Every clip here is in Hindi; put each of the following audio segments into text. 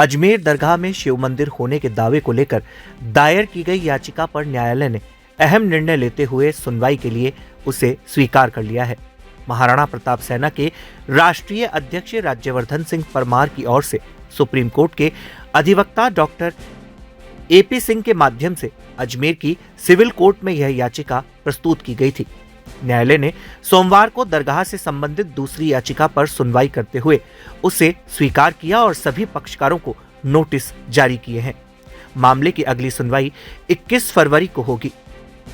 अजमेर दरगाह में शिव मंदिर होने के दावे को लेकर दायर की गई याचिका पर न्यायालय ने अहम निर्णय लेते हुए सुनवाई के लिए उसे स्वीकार कर लिया है। महाराणा प्रताप सेना के राष्ट्रीय अध्यक्ष राज्यवर्धन सिंह परमार की ओर से सुप्रीम कोर्ट के अधिवक्ता डॉक्टर एपी सिंह के माध्यम से अजमेर की सिविल कोर्ट में यह याचिका प्रस्तुत की गई थी। न्यायालय ने सोमवार को दरगाह से संबंधित दूसरी याचिका पर सुनवाई करते हुए उसे स्वीकार किया और सभी पक्षकारों को नोटिस जारी किए हैं। मामले की अगली सुनवाई 21 फरवरी को होगी।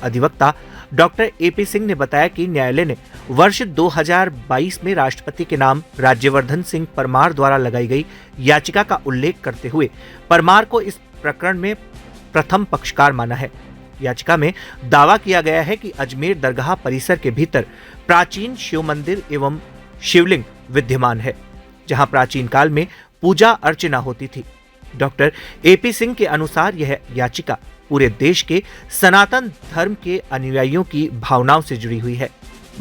अधिवक्ता डॉक्टर एपी सिंह ने बताया कि न्यायालय ने वर्ष 2022 में राष्ट्रपति के नाम राज्यवर्धन सिंह परमार द्वारा लगाई गई याचिका का उल्लेख करते हुए परमार को इस प्रकरण में प्रथम पक्षकार माना है। याचिका में दावा किया गया है कि अजमेर दरगाह परिसर के भीतर प्राचीन शिव मंदिर एवं शिवलिंग विद्यमान है, जहां प्राचीन काल में पूजा अर्चना होती थी। डॉक्टर एपी सिंह के अनुसार यह याचिका पूरे देश के सनातन धर्म के अनुयायियों की भावनाओं से जुड़ी हुई है।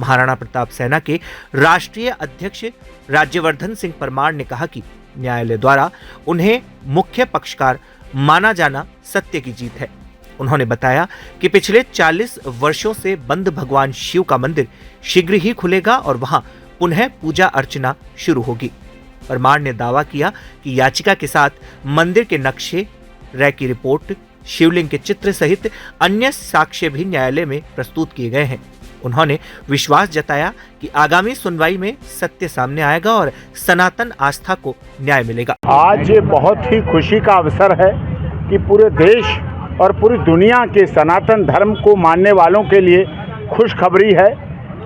महाराणा प्रताप सेना के राष्ट्रीय अध्यक्ष राज्यवर्धन सिंह परमार ने कहा कि न्यायालय द्वारा उन्हें मुख्य पक्षकार माना जाना सत्य की जीत है। उन्होंने बताया कि पिछले 40 वर्षों से बंद भगवान शिव का मंदिर शीघ्र ही खुलेगा और वहां पुनः पूजा अर्चना शुरू होगी। परमार ने दावा किया कि याचिका के साथ मंदिर के नक्शे, रैक की रिपोर्ट, शिवलिंग के चित्र सहित अन्य साक्ष्य भी न्यायालय में प्रस्तुत किए गए हैं। उन्होंने विश्वास जताया कि आगामी सुनवाई में सत्य सामने आएगा और सनातन आस्था को न्याय मिलेगा। आज ये बहुत ही खुशी का अवसर है कि पूरे देश और पूरी दुनिया के सनातन धर्म को मानने वालों के लिए खुशखबरी है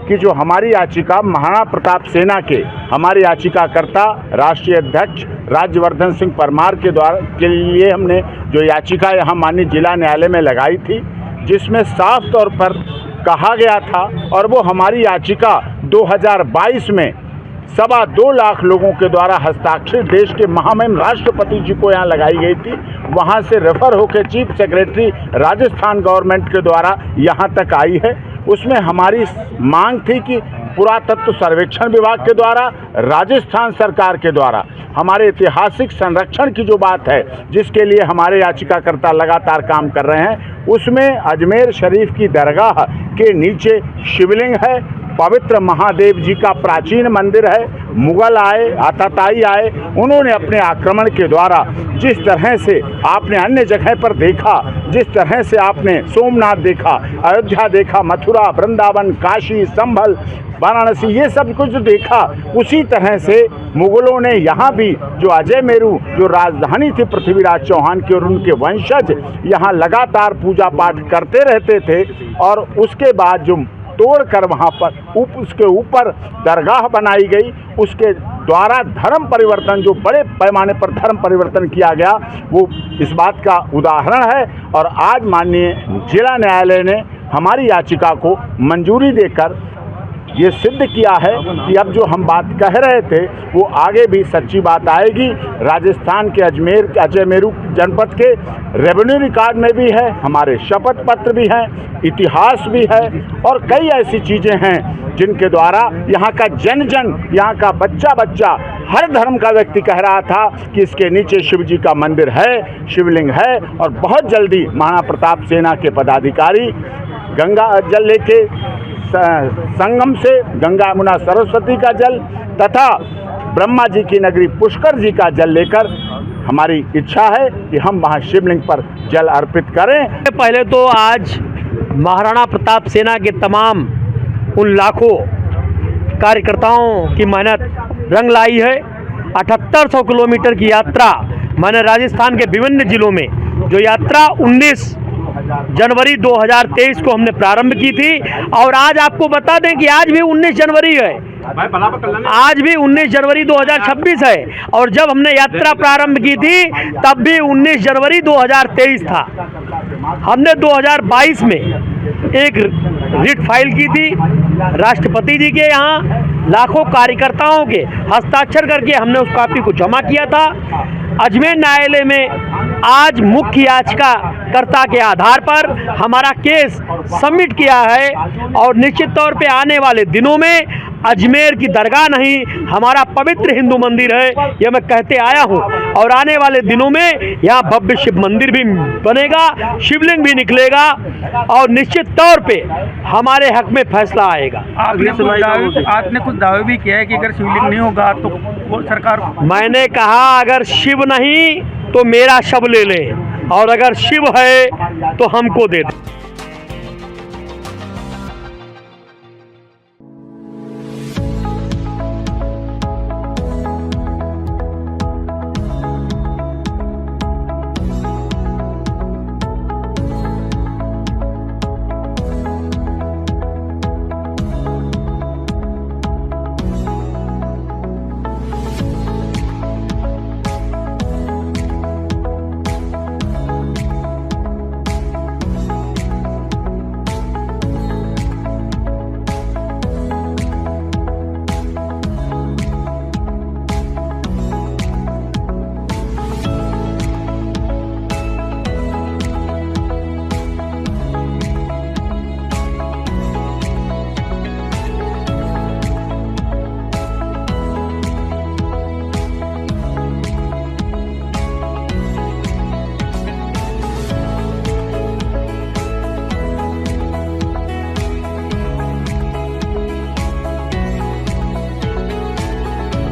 कि जो हमारी याचिका महाराणा प्रताप सेना के हमारे याचिकाकर्ता राष्ट्रीय अध्यक्ष राज्यवर्धन सिंह परमार के लिए हमने जो याचिका यहाँ माननीय जिला न्यायालय में लगाई थी, जिसमें साफ तौर पर कहा गया था और वो हमारी याचिका 2022 में 2.25 लाख लोगों के द्वारा हस्ताक्षरित देश के महामहिम राष्ट्रपति जी को यहाँ लगाई गई थी। वहाँ से रेफर होकर चीफ सेक्रेटरी राजस्थान गवर्नमेंट के द्वारा यहाँ तक आई है। उसमें हमारी मांग थी कि पुरातत्व सर्वेक्षण विभाग के द्वारा, राजस्थान सरकार के द्वारा हमारे ऐतिहासिक संरक्षण की जो बात है, जिसके लिए हमारे याचिकाकर्ता लगातार काम कर रहे हैं, उसमें अजमेर शरीफ की दरगाह के नीचे शिवलिंग है, पवित्र महादेव जी का प्राचीन मंदिर है। मुगल आए, आताताई आए, उन्होंने अपने आक्रमण के द्वारा जिस तरह से आपने अन्य जगह पर देखा, जिस तरह से आपने सोमनाथ देखा, अयोध्या देखा, मथुरा, वृंदावन, काशी, संभल, वाराणसी, ये सब कुछ देखा, उसी तरह से मुगलों ने यहाँ भी जो अजयमेरू जो राजधानी थी पृथ्वीराज चौहान की और उनके वंशज यहाँ लगातार पूजा पाठ करते रहते थे। और उसके बाद जो तोड़कर वहाँ पर उसके ऊपर दरगाह बनाई गई, उसके द्वारा धर्म परिवर्तन, जो बड़े पैमाने पर धर्म परिवर्तन किया गया, वो इस बात का उदाहरण है। और आज माननीय जिला न्यायालय ने हमारी याचिका को मंजूरी देकर ये सिद्ध किया है कि अब जो हम बात कह रहे थे वो आगे भी सच्ची बात आएगी। राजस्थान के अजयमेरू जनपद के रेवेन्यू रिकॉर्ड में भी है, हमारे शपथ पत्र भी हैं, इतिहास भी है और कई ऐसी चीज़ें हैं जिनके द्वारा यहाँ का जन यहाँ का बच्चा हर धर्म का व्यक्ति कह रहा था कि इसके नीचे शिव जी का मंदिर है, शिवलिंग है। और बहुत जल्दी महाराणा प्रताप सेना के पदाधिकारी गंगा जल लेके संगम से गंगा यमुना सरस्वती का जल तथा ब्रह्मा जी की नगरी पुष्कर जी का जल लेकर हमारी इच्छा है कि हम वहाँ शिवलिंग पर जल अर्पित करें। पहले तो आज महाराणा प्रताप सेना के तमाम उन लाखों कार्यकर्ताओं की मेहनत रंग लाई है। 7800 किलोमीटर की यात्रा मैंने राजस्थान के विभिन्न जिलों में, जो यात्रा 19 जनवरी 2023 को हमने प्रारंभ की थी और आज आपको बता दें कि आज भी 19 जनवरी है, आज भी 19 जनवरी 2026 है और जब हमने यात्रा प्रारंभ की थी तब भी 19 जनवरी 2023 था। हमने 2022 में एक रिट फाइल की थी राष्ट्रपति जी के यहाँ, लाखों कार्यकर्ताओं के हस्ताक्षर करके हमने उस कॉपी को जमा किया था। अजमेर न्यायालय में आज मुख्य याचिकाकर्ता के आधार पर हमारा केस सबमिट किया है और निश्चित तौर पे आने वाले दिनों में अजमेर की दरगाह नहीं, हमारा पवित्र हिंदू मंदिर है, यह मैं कहते आया हूँ। और आने वाले दिनों में यहाँ भव्य शिव मंदिर भी बनेगा, शिवलिंग भी निकलेगा और निश्चित तौर पे हमारे हक में फैसला आएगा। आपने कुछ दावे भी किया है कि अगर शिवलिंग नहीं होगा तो वो सरकार, मैंने कहा अगर शिव नहीं तो मेरा शव ले लें और अगर शिव है तो हमको दे दें।